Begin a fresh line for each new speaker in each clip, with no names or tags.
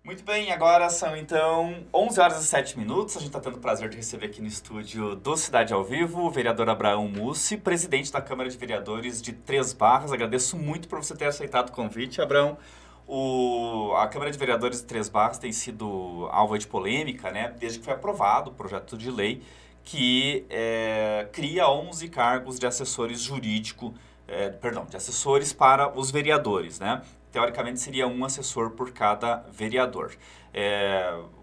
Muito bem, agora são então 11 horas e 7 minutos. A gente está tendo o prazer de receber aqui no estúdio do Cidade ao Vivo o vereador Abraão Mussi, presidente da Câmara de Vereadores de Três Barras. Agradeço muito por você ter aceitado o convite, Abraão. A Câmara de Vereadores de Três Barras tem sido alvo de polêmica, né? Desde que foi aprovado o projeto de lei que cria 11 cargos de assessores de assessores para os vereadores, né? Teoricamente seria um assessor por cada vereador.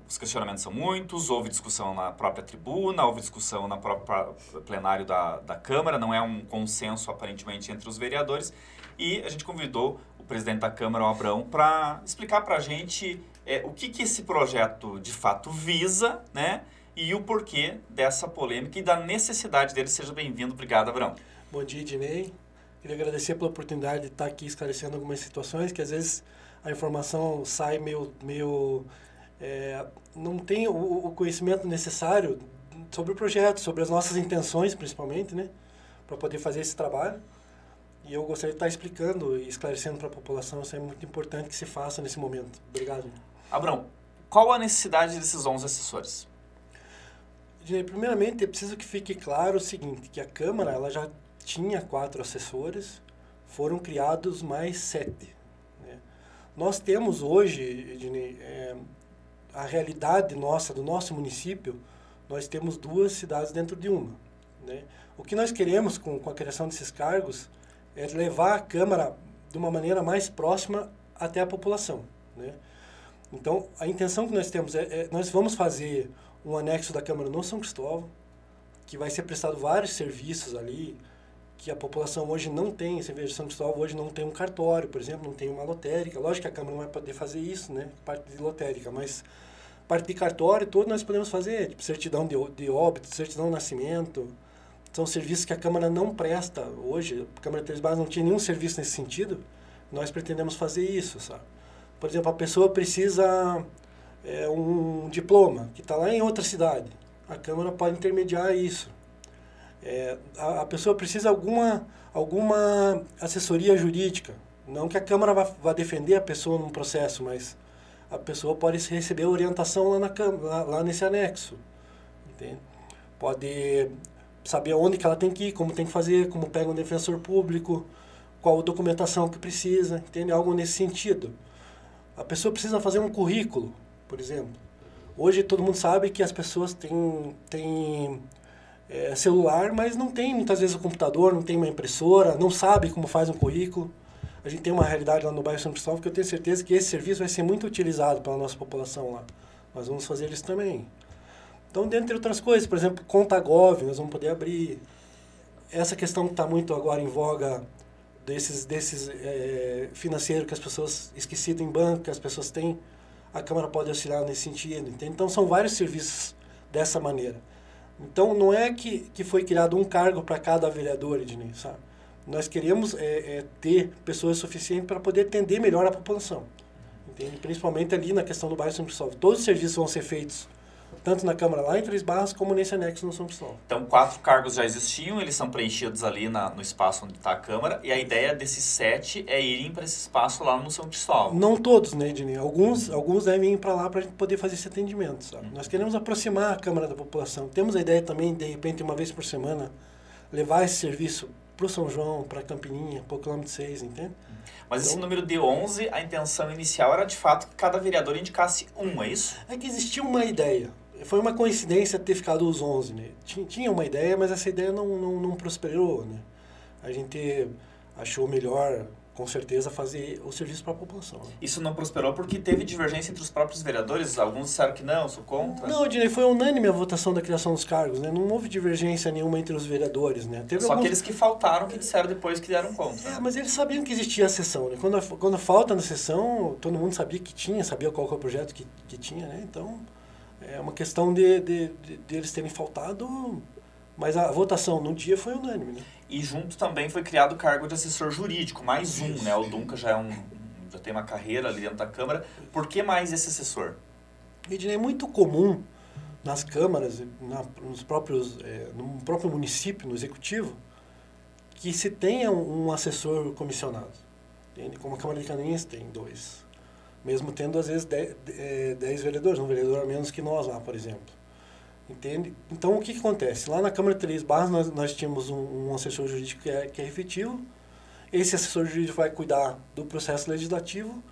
Os questionamentos são muitos, houve discussão na própria tribuna, houve discussão na própria plenário da Câmara, não é um consenso aparentemente entre os vereadores, e a gente convidou o presidente da Câmara, o Abraão, para explicar para a gente o que esse projeto de fato visa, né? E o porquê dessa polêmica e da necessidade dele. Seja bem-vindo. Obrigado, Abraão.
Bom dia, Ednei. Queria agradecer pela oportunidade de estar aqui esclarecendo algumas situações que às vezes a informação sai não tem o conhecimento necessário sobre o projeto, sobre as nossas intenções principalmente, né, para poder fazer esse trabalho. E eu gostaria de estar explicando e esclarecendo para a população. Isso é muito importante que se faça nesse momento. Obrigado.
Abraão, qual a necessidade desses 11 assessores?
Ednei, primeiramente é preciso que fique claro o seguinte, que a Câmara ela já tinha 4 assessores, foram criados mais 7. Né? Nós temos hoje, Ednei, a realidade do nosso município, nós temos 2 cidades dentro de uma. Né? O que nós queremos com a criação desses cargos é levar a Câmara de uma maneira mais próxima até a população. Né? Então, a intenção que nós temos nós vamos fazer um anexo da Câmara no São Cristóvão, que vai ser prestado vários serviços ali, que a população hoje não tem. Você vê, São Cristóvão hoje não tem um cartório, por exemplo, não tem uma lotérica. Lógico que a Câmara não vai poder fazer isso, né, parte de lotérica, mas parte de cartório, tudo nós podemos fazer, tipo certidão de óbito, certidão de nascimento. São serviços que a Câmara não presta hoje. A Câmara de Três Barras não tinha nenhum serviço nesse sentido. Nós pretendemos fazer isso, sabe? Por exemplo, a pessoa precisa um diploma que está lá em outra cidade. A Câmara pode intermediar isso. A pessoa precisa alguma assessoria jurídica. Não que a Câmara vá defender a pessoa num processo, mas a pessoa pode receber orientação lá na Câmara, lá nesse anexo. Entende? Pode saber onde que ela tem que ir, como tem que fazer, como pega um defensor público, qual a documentação que precisa, entende? Algo nesse sentido. A pessoa precisa fazer um currículo, por exemplo. Hoje todo mundo sabe que as pessoas têm celular, mas não tem muitas vezes o computador, não tem uma impressora, não sabe como faz um currículo. A gente tem uma realidade lá no bairro São Cristóvão que eu tenho certeza que esse serviço vai ser muito utilizado pela nossa população lá. Nós vamos fazer isso também. Então, dentre outras coisas, por exemplo, conta Gov, nós vamos poder abrir. Essa questão que está muito agora em voga desses financeiros que as pessoas esquecidas em banco, que as pessoas têm, a Câmara pode auxiliar nesse sentido. Entende? Então, são vários serviços dessa maneira. Então, não é que foi criado um cargo para cada vereador, Ednei, sabe? Nós queremos ter pessoas suficientes para poder atender melhor a população. Entende? Principalmente ali na questão do bairro São Cristóvão. Todos os serviços vão ser feitos tanto na Câmara lá em Três Barras, como nesse anexo no São Cristóvão.
Então, 4 cargos já existiam, eles são preenchidos ali no espaço onde está a Câmara, e a ideia desses 7 é irem para esse espaço lá no São Cristóvão.
Não todos, né, Ednei? Alguns devem ir para lá para a gente poder fazer esse atendimento, sabe? Nós queremos aproximar a Câmara da população. Temos a ideia também, de repente, uma vez por semana, levar esse serviço para o São João, para Campininha, para o quilômetro 6, entende?
Mas então, esse número de 11, a intenção inicial era de fato que cada vereador indicasse um, é isso?
É que existia uma ideia. Foi uma coincidência ter ficado os 11, né? Tinha uma ideia, mas essa ideia não prosperou, né? A gente achou melhor, com certeza, fazer o serviço para a população. Né?
Isso não prosperou porque teve divergência entre os próprios vereadores? Alguns disseram que não, sou contra?
Não, Ednei, foi unânime a votação da criação dos cargos, né? Não houve divergência nenhuma entre os vereadores, né?
Teve aqueles que faltaram que disseram depois que deram contra.
Mas eles sabiam que existia a sessão, né? Quando falta na sessão, todo mundo sabia que tinha, sabia qual que é o projeto que tinha, né? Então, é uma questão de eles terem faltado, mas a votação no dia foi unânime, né?
E junto também foi criado o cargo de assessor jurídico, mais um, né? O Dunca já tem uma carreira ali dentro da Câmara. Por que mais esse assessor?
Ednei, é muito comum nas câmaras, no próprio município, no executivo, que se tenha um assessor comissionado. Entende? Como a Câmara de Canoinhas tem 2. mesmo tendo às vezes 10 vereadores, um vereador a menos que nós lá, por exemplo. Entende? Então, o que acontece? Lá na Câmara de Três Barras, nós tínhamos um assessor jurídico que é efetivo. Esse assessor jurídico vai cuidar do processo legislativo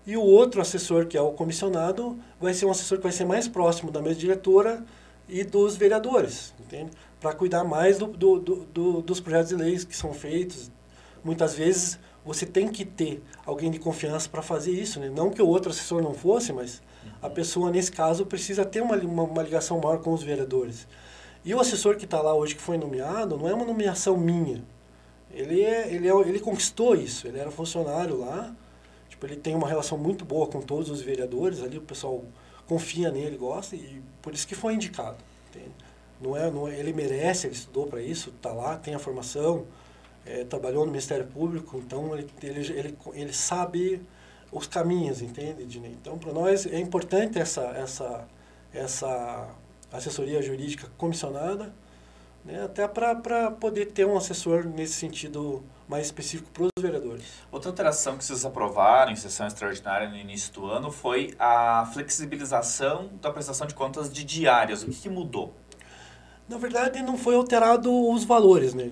e o outro assessor, que é o comissionado, vai ser um assessor que vai ser mais próximo da mesa diretora e dos vereadores, entende? Para cuidar mais dos projetos de leis que são feitos. Muitas vezes você tem que ter alguém de confiança para fazer isso, né? Não que o outro assessor não fosse, mas a pessoa, nesse caso, precisa ter uma ligação maior com os vereadores. E o assessor que está lá hoje, que foi nomeado, não é uma nomeação minha. Ele conquistou isso, ele era funcionário lá, tipo, ele tem uma relação muito boa com todos os vereadores, ali o pessoal confia nele, gosta, e por isso que foi indicado. Entende? Não é, ele merece, ele estudou para isso, está lá, tem a formação, trabalhou no Ministério Público, então ele sabe os caminhos, entende, Ednei? Então, para nós é importante essa assessoria jurídica comissionada, né, até para poder ter um assessor nesse sentido mais específico para os vereadores.
Outra alteração que vocês aprovaram em sessão extraordinária no início do ano foi a flexibilização da prestação de contas de diárias. O que mudou?
Na verdade, não foi alterado os valores, né?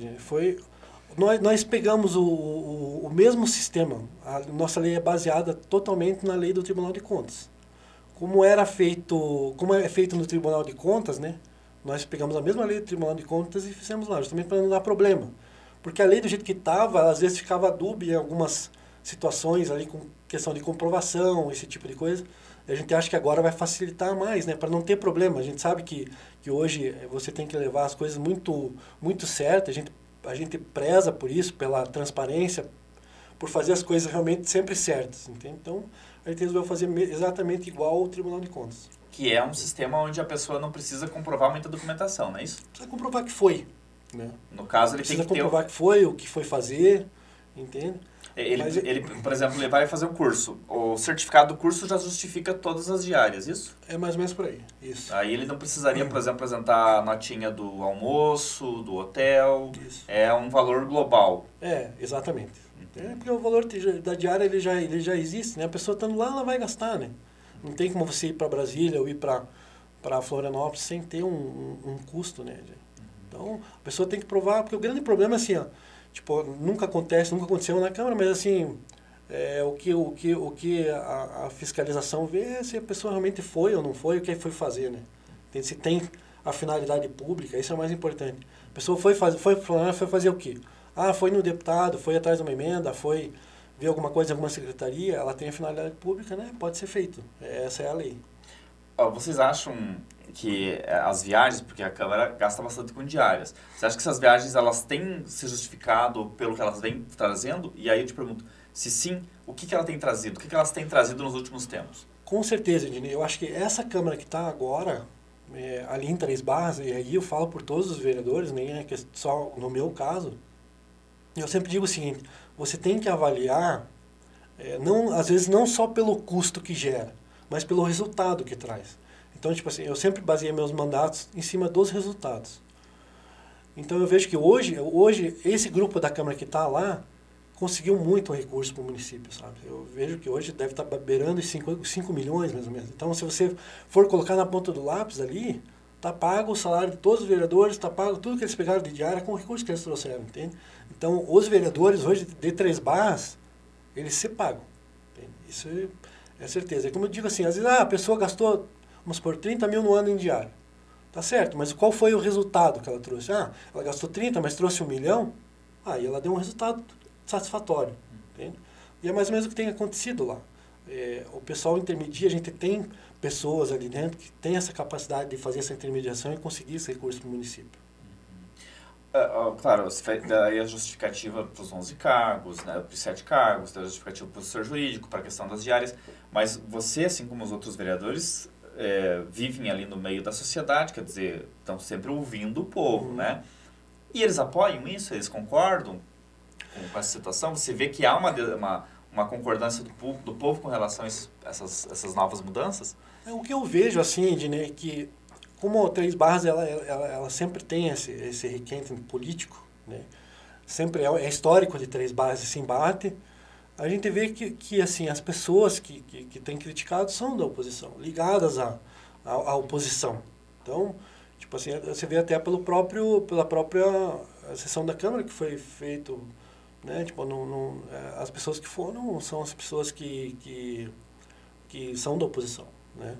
Nós pegamos o mesmo sistema. A nossa lei é baseada totalmente na lei do Tribunal de Contas. Como é feito no Tribunal de Contas, né? Nós pegamos a mesma lei do Tribunal de Contas e fizemos lá, justamente para não dar problema. Porque a lei, do jeito que estava, às vezes ficava dúbia em algumas situações ali com questão de comprovação, esse tipo de coisa. E a gente acha que agora vai facilitar mais, né? Para não ter problema. A gente sabe que hoje você tem que levar as coisas muito, muito certas. A gente preza por isso, pela transparência, por fazer as coisas realmente sempre certas. Entende? Então, a gente resolveu fazer exatamente igual ao Tribunal de Contas.
Que é um sistema onde a pessoa não precisa comprovar muita documentação, não é isso?
Precisa comprovar que foi. Né?
No caso, ele tem que
comprovar que foi, o que foi fazer, entende?
Ele, por exemplo, ele vai fazer um curso. O certificado do curso já justifica todas as diárias, isso?
É mais ou menos por aí, isso.
Aí ele não precisaria, por exemplo, apresentar a notinha do almoço, do hotel.
Isso.
É um valor global.
Exatamente. Porque o valor da diária ele já existe, né? A pessoa estando lá, ela vai gastar, né? Não tem como você ir para Brasília ou ir para Florianópolis sem ter um custo, né? Então, a pessoa tem que provar, porque o grande problema é assim, ó, tipo, nunca aconteceu na Câmara, mas assim, o que a fiscalização vê é se a pessoa realmente foi ou não foi, o que foi fazer, né? Se tem a finalidade pública, isso é o mais importante. A pessoa foi fazer o quê? Foi no deputado, foi atrás de uma emenda, foi ver alguma coisa em alguma secretaria, ela tem a finalidade pública, né? Pode ser feito. Essa é a lei.
Vocês acham que as viagens, porque a Câmara gasta bastante com diárias, você acha que essas viagens elas têm se justificado pelo que elas vêm trazendo? E aí eu te pergunto, se sim, o que ela tem trazido? O que elas têm trazido nos últimos tempos?
Com certeza, Ednei. Eu acho que essa Câmara que está agora, ali em Três Barras, e aí eu falo por todos os vereadores, nem é só no meu caso, eu sempre digo o seguinte, você tem que avaliar, às vezes não só pelo custo que gera, mas pelo resultado que traz. Então, tipo assim, eu sempre baseei meus mandatos em cima dos resultados. Então, eu vejo que hoje esse grupo da Câmara que está lá conseguiu muito recurso para o município, sabe? Eu vejo que hoje deve estar beirando os 5 milhões, mais ou menos. Então, se você for colocar na ponta do lápis ali, está pago o salário de todos os vereadores, está pago tudo que eles pegaram de diária com o recurso que eles trouxeram, entende? Então, os vereadores hoje de Três Barras, eles se pagam. Entende? Isso é certeza. É como eu digo assim, às vezes a pessoa gastou, vamos supor, 30 mil no ano em diário. Tá certo, mas qual foi o resultado que ela trouxe? Ela gastou 30, mas trouxe 1 milhão? E ela deu um resultado satisfatório. Entende? E é mais ou menos o que tem acontecido lá. O pessoal intermedia, a gente tem pessoas ali dentro que tem essa capacidade de fazer essa intermediação e conseguir esse recurso para o município.
Claro, daí a justificativa para os 11 cargos, né, para os 7 cargos, daí a justificativa para o assessor jurídico, para a questão das diárias, mas você, assim como os outros vereadores, vivem ali no meio da sociedade, quer dizer, estão sempre ouvindo o povo, né? E eles apoiam isso? Eles concordam com essa situação? Você vê que há uma concordância do povo com relação a essas novas mudanças?
O que eu vejo, assim, Ednei, que como Três Barras, ela sempre tem esse requinte político, né? Sempre é histórico de Três Barras esse embate. a gente vê que assim, as pessoas que têm criticado são da oposição, ligadas à oposição. Então, tipo assim, você vê até pela própria sessão da Câmara que foi feito, né? Tipo, as pessoas que foram são as pessoas que são da oposição, né?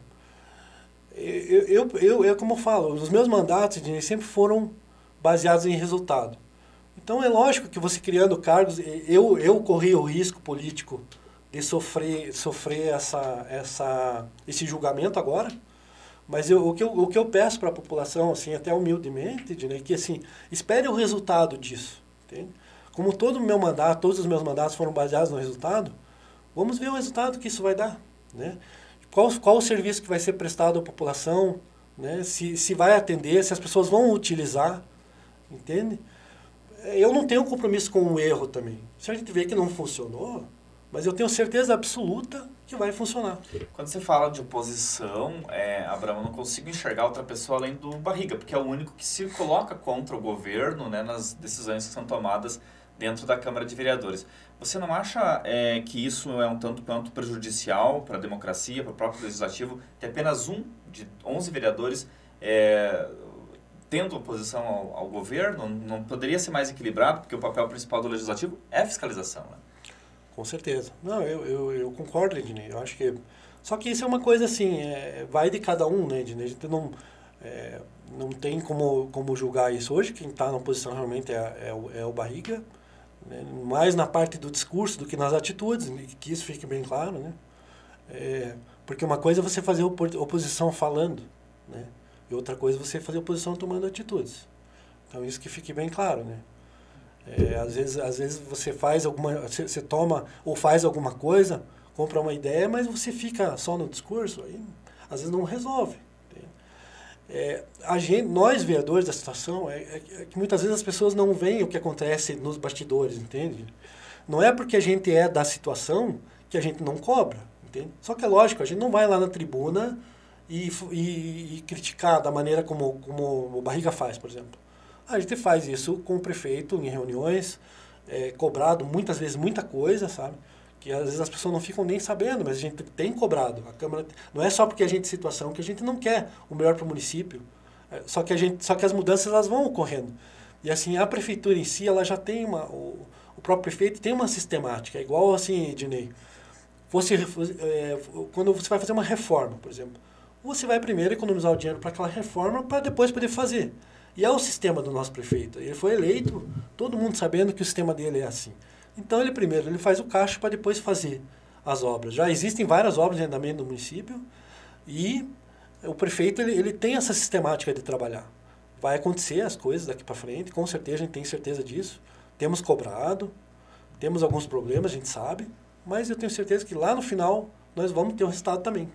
Como eu falo, os meus mandatos sempre foram baseados em resultado. Então é lógico que você criando cargos, eu corri o risco político de sofrer esse julgamento agora, mas o que eu peço para a população, assim, até humildemente, né, que assim, espere o resultado disso, entende? Como todos os meus mandatos foram baseados no resultado, vamos ver o resultado que isso vai dar, né? Qual o serviço que vai ser prestado à população, né? Se vai atender, se as pessoas vão utilizar, entende? Eu não tenho compromisso com o erro também. Se a gente vê que não funcionou, mas eu tenho certeza absoluta que vai funcionar.
Quando você fala de oposição, Abraão, eu não consigo enxergar outra pessoa além do Barriga, porque é o único que se coloca contra o governo, né, nas decisões que são tomadas dentro da Câmara de Vereadores. Você não acha que isso é um tanto quanto prejudicial para a democracia, para o próprio Legislativo, ter apenas um de 11 vereadores tendo oposição ao governo? Não poderia ser mais equilibrado, porque o papel principal do Legislativo é fiscalização, né?
Com certeza. Não, eu concordo, Ednei. Eu acho que... Só que isso é uma coisa assim, vai de cada um, né, Ednei? A gente não tem como julgar isso. Hoje, quem está na oposição realmente é o Barriga, né? Mais na parte do discurso do que nas atitudes, que isso fique bem claro, né? Porque uma coisa é você fazer oposição falando, né? E outra coisa é você fazer oposição tomando atitudes. Então, isso que fique bem claro, né? Às vezes você você toma ou faz alguma coisa, compra uma ideia, mas você fica só no discurso, aí às vezes não resolve. Nós, vereadores da situação, que muitas vezes as pessoas não veem o que acontece nos bastidores, entende? Não é porque a gente é da situação que a gente não cobra, entende? Só que é lógico, a gente não vai lá na tribuna e criticar da maneira como o Barriga faz, por exemplo. A gente faz isso com o prefeito em reuniões, cobrado muitas vezes muita coisa, sabe? Que às vezes as pessoas não ficam nem sabendo, mas a gente tem cobrado. A Câmara não é só porque a gente situação que a gente não quer o melhor para o município, só que as mudanças elas vão ocorrendo. E assim, a prefeitura em si, ela já tem o próprio prefeito tem uma sistemática, é igual assim, Ednei. Quando você vai fazer uma reforma, por exemplo, você vai primeiro economizar o dinheiro para aquela reforma para depois poder fazer. E é o sistema do nosso prefeito. Ele foi eleito, todo mundo sabendo que o sistema dele é assim. Então, ele faz o caixa para depois fazer as obras. Já existem várias obras em andamento no município e o prefeito ele tem essa sistemática de trabalhar. Vai acontecer as coisas daqui para frente, com certeza, a gente tem certeza disso. Temos cobrado, temos alguns problemas, a gente sabe, mas eu tenho certeza que lá no final nós vamos ter o resultado também.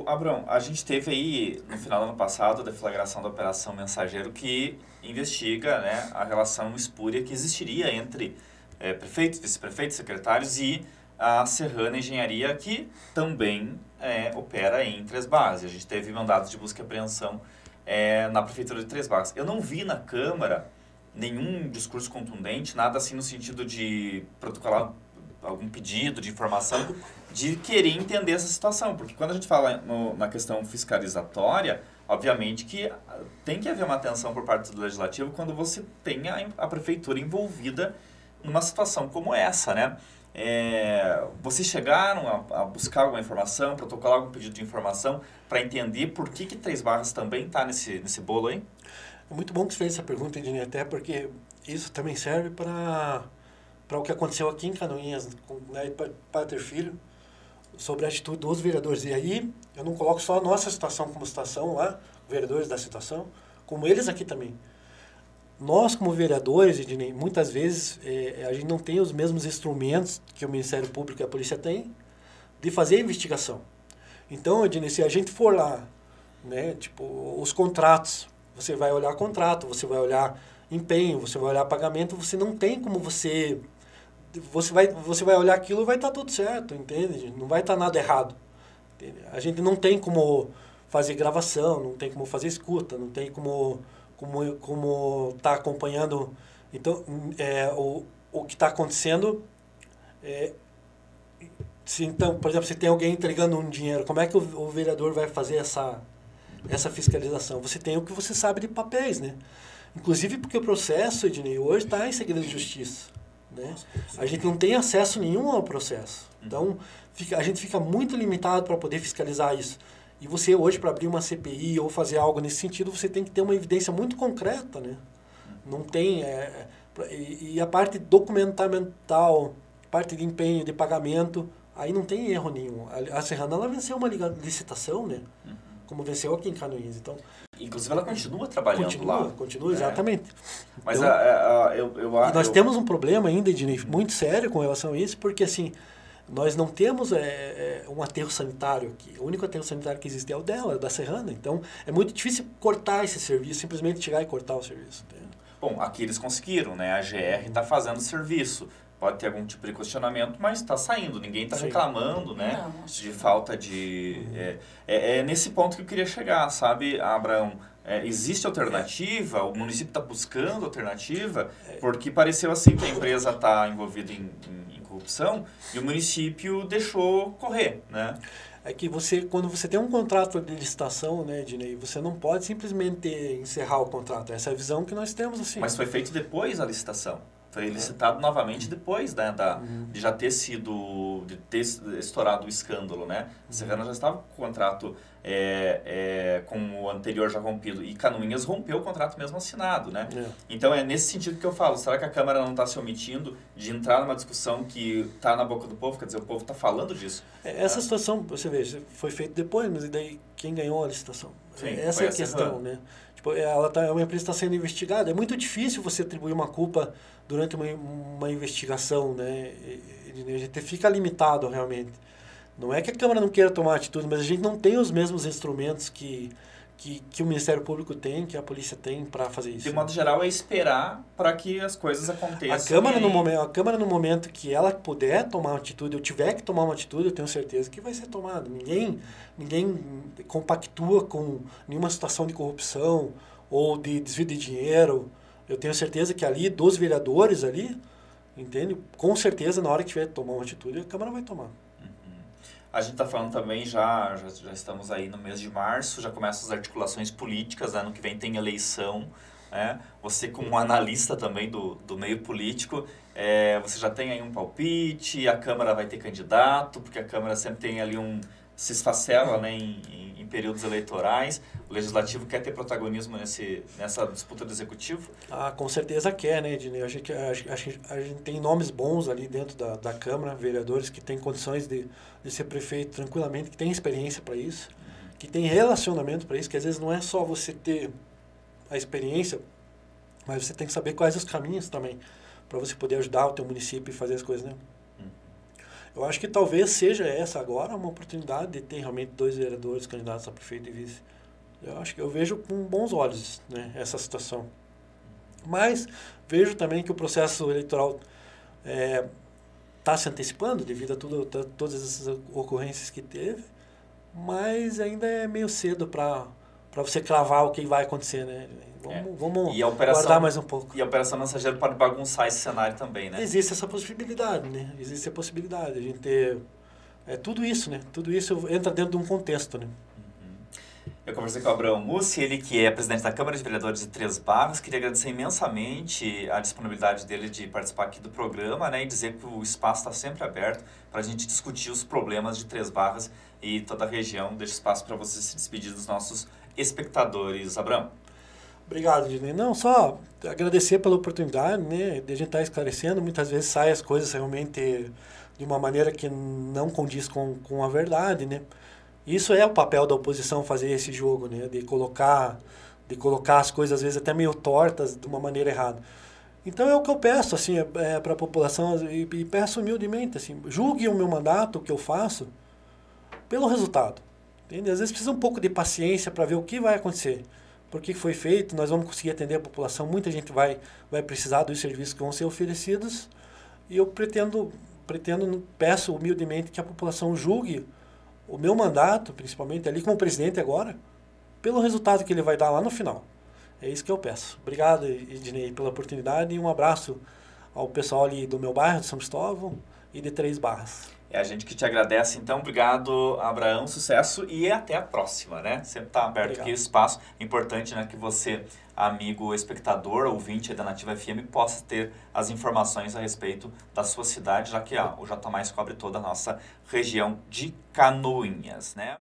Abraão, a gente teve aí, no final do ano passado, a deflagração da Operação Mensageiro, que investiga, né, a relação espúria que existiria entre prefeitos, vice-prefeitos, secretários e a Serrana Engenharia, que também opera em Três Barras. A gente teve mandados de busca e apreensão na Prefeitura de Três Barras. Eu não vi na Câmara nenhum discurso contundente, nada assim no sentido de protocolar algum pedido de informação, de querer entender essa situação. Porque quando a gente fala na questão fiscalizatória, obviamente que tem que haver uma atenção por parte do Legislativo quando você tem a Prefeitura envolvida numa situação como essa, né? Vocês chegaram a buscar alguma informação, protocolar algum pedido de informação para entender por que Três Barras também está nesse bolo aí?
É muito bom que você fez essa pergunta, Ednei, até porque isso também serve para o que aconteceu aqui em Canoinhas, né, para ter filho, sobre a atitude dos vereadores. E aí, eu não coloco só a nossa situação como situação lá, vereadores da situação, como eles aqui também. Nós, como vereadores, Ednei, muitas vezes a gente não tem os mesmos instrumentos que o Ministério Público e a polícia têm de fazer a investigação. Então, Ednei, se a gente for lá, né, tipo, os contratos, você vai olhar contrato, você vai olhar empenho, você vai olhar pagamento, você não tem como você vai olhar aquilo e vai estar tudo certo, entende? Não vai estar nada errado. Entende? A gente não tem como fazer gravação, não tem como fazer escuta, não tem como estar acompanhando. Então, o que está acontecendo Se, então, por exemplo, se tem alguém entregando um dinheiro, como é que o vereador vai fazer essa fiscalização? Você tem o que você sabe de papéis, né? Inclusive porque o processo, Ednei, hoje está em segredo de justiça. Né? A gente não tem acesso nenhum ao processo. Então, a gente fica muito limitado para poder fiscalizar isso. E você hoje, para abrir uma CPI ou fazer algo nesse sentido, você tem que ter uma evidência muito concreta. Né? Não tem... E a parte documental, parte de empenho, de pagamento, aí não tem erro nenhum. A Serrana, ela venceu uma licitação, né? Como venceu aqui em Canoinhas. Então,
inclusive, ela continua trabalhando lá.
Continua, exatamente.
Mas
então, nós temos um problema ainda, Ednei, muito sério com relação a isso, porque assim, nós não temos um aterro sanitário aqui. O único aterro sanitário que existe é o dela, da Serrana. Então, é muito difícil cortar esse serviço, simplesmente chegar e cortar o serviço. Entendeu?
Bom, aqui eles conseguiram, né? A GR está fazendo serviço. Pode ter algum tipo de questionamento, mas está saindo. Ninguém está reclamando, né? De falta de... É nesse ponto que eu queria chegar, sabe, Abraão? Existe alternativa? O município está buscando alternativa? Porque pareceu assim que a empresa está envolvida em corrupção e o município deixou correr, né?
É que quando você tem um contrato de licitação, né, Ednei, você não pode simplesmente encerrar o contrato. Essa é a visão que nós temos, assim.
Mas foi feito depois da licitação. Foi licitado novamente depois, né, de já ter de ter estourado o escândalo, né? A Serrana já estava com o contrato com o anterior já rompido e Canoinhas rompeu o contrato mesmo assinado, né? Então é nesse sentido que eu falo, será que a Câmara não está se omitindo de entrar numa discussão que está na boca do povo? Quer dizer, o povo está falando disso.
Essa situação, você veja, foi feito depois, mas e daí quem ganhou a licitação?
Sim,
essa é a questão, né? Tipo, uma empresa está sendo investigada, é muito difícil você atribuir uma culpa durante uma investigação, né? A gente fica limitado realmente. Não é que a Câmara não queira tomar atitude, mas a gente não tem os mesmos instrumentos que o Ministério Público tem, que a polícia tem para fazer isso.
De modo geral, é esperar para que as coisas aconteçam.
A Câmara, no momento que ela puder tomar uma atitude, ou tiver que tomar uma atitude, eu tenho certeza que vai ser tomada. Ninguém compactua com nenhuma situação de corrupção ou de desvio de dinheiro. Eu tenho certeza que ali, dos vereadores ali, entende? Com certeza, na hora que tiver que tomar uma atitude, a Câmara vai tomar.
A gente está falando também, já estamos aí no mês de março, já começam as articulações políticas, né? Ano que vem tem eleição, né? Você como analista também do meio político, você já tem aí um palpite, a Câmara vai ter candidato, porque a Câmara sempre tem ali se esfacela, né, em períodos eleitorais. O Legislativo quer ter protagonismo nessa disputa do Executivo?
Com certeza quer, né, Ednei? A gente tem nomes bons ali dentro da Câmara, vereadores que têm condições de ser prefeito tranquilamente, que têm experiência para isso, que têm relacionamento para isso, que às vezes não é só você ter a experiência, mas você tem que saber quais os caminhos também para você poder ajudar o teu município e fazer as coisas, né? Eu acho que talvez seja essa agora uma oportunidade de ter realmente 2 vereadores candidatos a prefeito e vice. Eu vejo com bons olhos, né, essa situação. Mas vejo também que o processo eleitoral está se antecipando devido a todas essas ocorrências que teve, mas ainda é meio cedo para você cravar o que vai acontecer, né? Vamos guardar mais um pouco.
E a Operação Mensageiro pode bagunçar esse cenário também, né?
Existe essa possibilidade, né? Existe a possibilidade. A gente ter... tudo isso, né? Tudo isso entra dentro de um contexto, né?
Eu conversei com o Abraão Mussi, ele que é presidente da Câmara de Vereadores de Três Barras. Queria agradecer imensamente a disponibilidade dele de participar aqui do programa, né? E dizer que o espaço está sempre aberto para a gente discutir os problemas de Três Barras e toda a região. Deixo espaço para você se despedir dos nossos espectadores. Abraão.
Obrigado, Ednei. Não, só agradecer pela oportunidade, né, de a gente estar esclarecendo. Muitas vezes saem as coisas realmente de uma maneira que não condiz com a verdade, né? Isso é o papel da oposição, fazer esse jogo, né, de colocar as coisas, às vezes, até meio tortas, de uma maneira errada. Então, é o que eu peço, assim, para a população, e peço humildemente, assim, julgue o meu mandato, o que eu faço, pelo resultado. Entende? Às vezes precisa um pouco de paciência para ver o que vai acontecer. Por que foi feito, nós vamos conseguir atender a população, muita gente vai precisar dos serviços que vão ser oferecidos, e eu peço humildemente que a população julgue o meu mandato, principalmente ali como presidente agora, pelo resultado que ele vai dar lá no final. É isso que eu peço. Obrigado, Ednei, pela oportunidade, e um abraço ao pessoal ali do meu bairro, de São Cristóvão, e de Três Barras.
É a gente que te agradece, então. Obrigado, Abraão, sucesso e até a próxima, né? Sempre está aberto
Obrigado.
aqui o espaço. É importante, né, que você, amigo espectador, ouvinte da Nativa FM, possa ter as informações a respeito da sua cidade, já que o J Mais cobre toda a nossa região de Canoinhas, né?